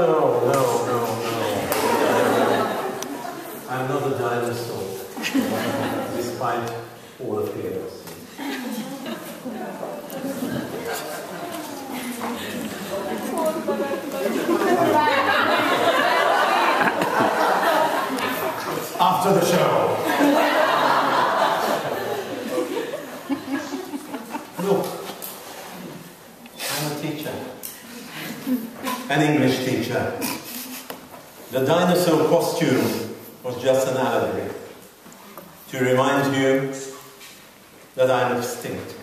no. I'm not a dinosaur, despite all appearance. After the show. Look, I'm a teacher. An English teacher. The dinosaur costume was just an allegory to remind you that I'm extinct.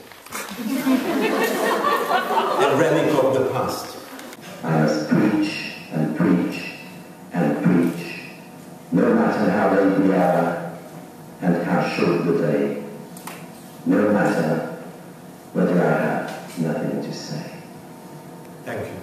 A relic of the past. I must preach and preach and preach, no matter how late the hour and how short the day, no matter whether I have nothing to say. Thank you.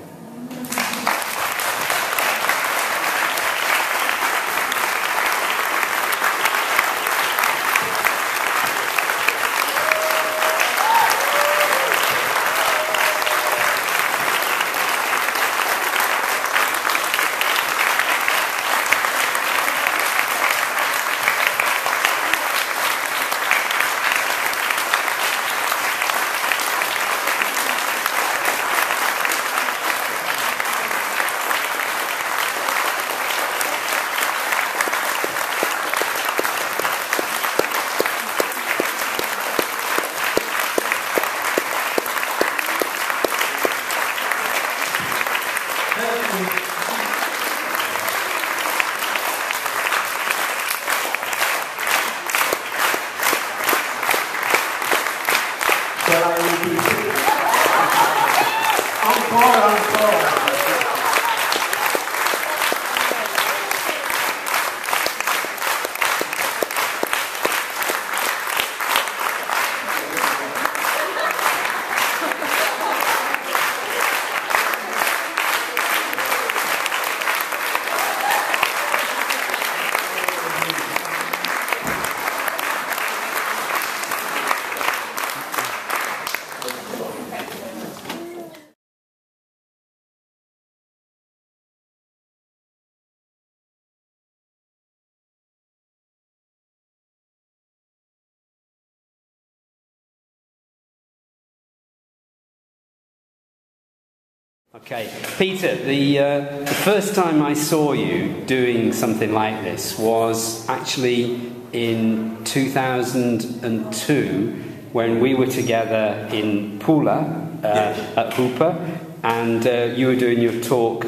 Okay, Peter, the first time I saw you doing something like this was actually in 2002 when we were together in Pula at Hooper, and you were doing your talk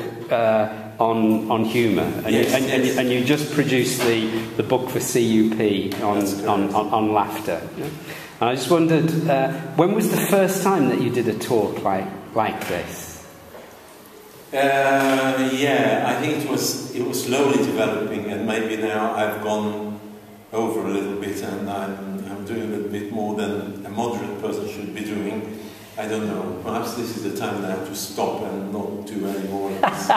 on humour, and you just produced the book for CUP on laughter. And I just wondered, when was the first time that you did a talk like this? Yeah, I think it was slowly developing, and maybe now I've gone over a little bit, and I'm doing a little bit more than a moderate person should be doing. I don't know. Perhaps this is the time now to stop and not do any more of this.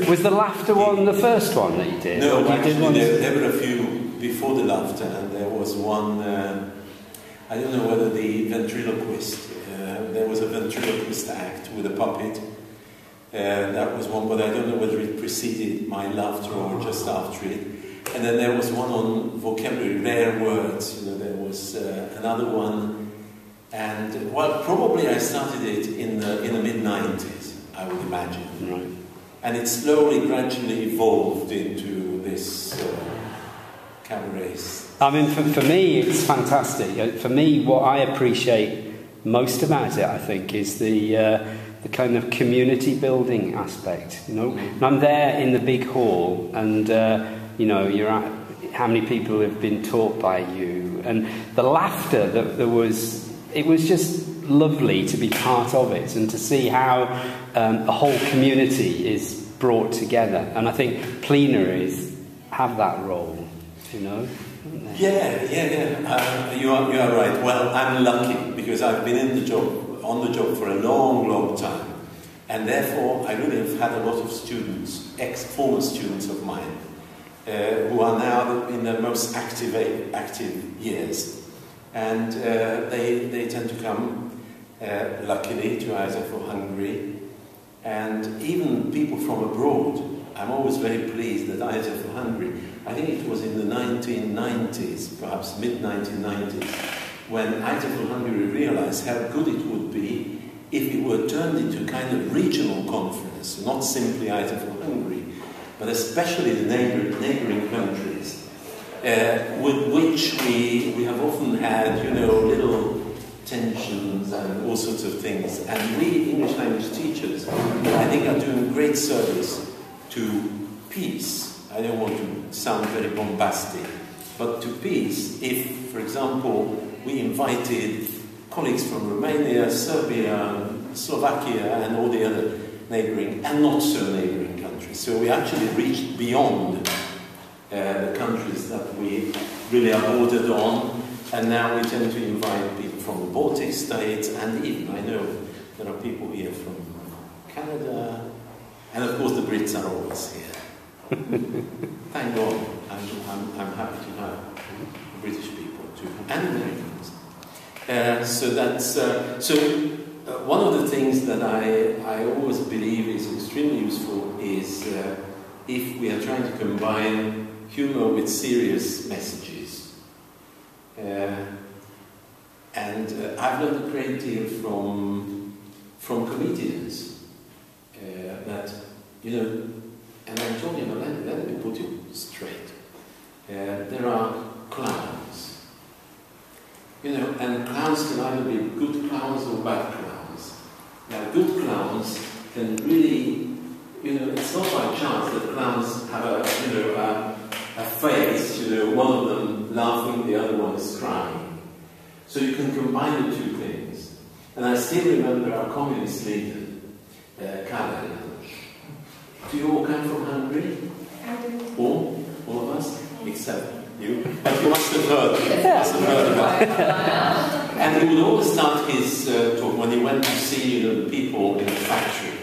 Was the laughter one the first one that you did? No, actually there were a few before the laughter, and there was one. I don't know whether the ventriloquist. There was a ventriloquist act with a puppet. That was one, but I don't know whether it preceded my laughter or just after it. And then there was one on vocabulary, rare words. You know, there was another one, and well, probably I started it in the mid-90s, I would imagine. Right. And it slowly, gradually evolved into this cabaret. I mean, for me, it's fantastic. For me, what I appreciate most about it, I think, is the kind of community building aspect. You know, and I'm there in the big hall, and you know, you're at how many people have been taught by you, and the laughter that there was. It was just lovely to be part of it and to see how a whole community is brought together. And I think plenaries have that role, you know. Yeah. You are right. Well, I'm lucky because I've been on the job for a long time, and therefore I really have had a lot of students, former students of mine, who are now in their most active years. And they tend to come, luckily, to IATEFL-Hungary And even people from abroad, I'm always very pleased that IATEFL-Hungary, I think it was in the 1990s, perhaps mid-1990s, when IATEFL-Hungary realized how good it would be if it were turned into a kind of regional conference, not simply IATEFL-Hungary, but especially the neighboring countries, with which we have often had, you know, little tensions and all sorts of things. And we, English language teachers, I think are doing great service to peace. I don't want to sound very bombastic, but to peace if, for example, we invited colleagues from Romania, Serbia, Slovakia, and all the other neighboring and not so neighboring countries. So we actually reached beyond the countries that we really are bordered on, and now we tend to invite people from the Baltic states, and even, I know, there are people here from Canada, and of course the Brits are always here. Thank God, I'm happy to have British people too, and Americans. So that's, one of the things that I always believe is extremely useful is if we are trying to combine humor with serious messages. And I've learned a great deal from comedians that, you know, and I told him, let me put it straight. There are clowns, you know, and clowns can either be good clowns or bad clowns. Now, good clowns can really, you know, it's not by chance that clowns have a face, you know, one of them laughing, the other one is crying. So you can combine the two things. And I still remember our communist leader, Karl. Do you all come from Hungary? All of us? Except you. But you must have heard about it. And he would always start his talk when he went to see, you know, the people in the factory,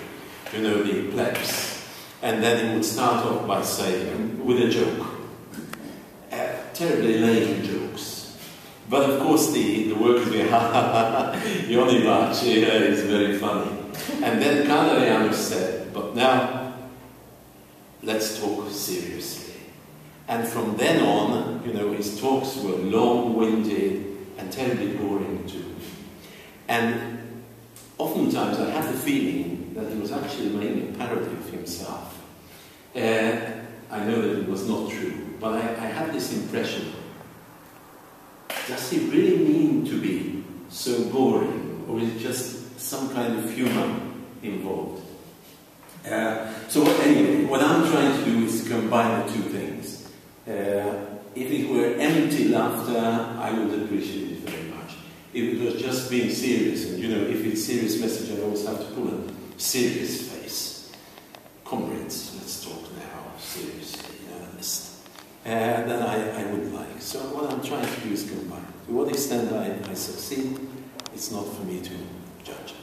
you know, the plebs. And then he would start off by saying, with a joke. Terribly lame jokes. But of course the workers were, ha ha ha, Yonivach, is very funny. And then Karl said, but now, let's talk seriously. And from then on, you know, his talks were long-winded and terribly boring too. And oftentimes I had the feeling that he was actually making a parody of himself. I know that it was not true, but I had this impression. Does he really mean to be so boring, or is it just some kind of humor involved? So anyway, what I'm trying to do is to combine the two things. If it were empty laughter, I would appreciate it very much. If it was just being serious, and you know, if it's serious message, I always have to pull a serious face. Comrades, let's talk now, seriously, in earnest. That I would like. So what I'm trying to do is combine. To what extent I succeed, it's not for me to judge.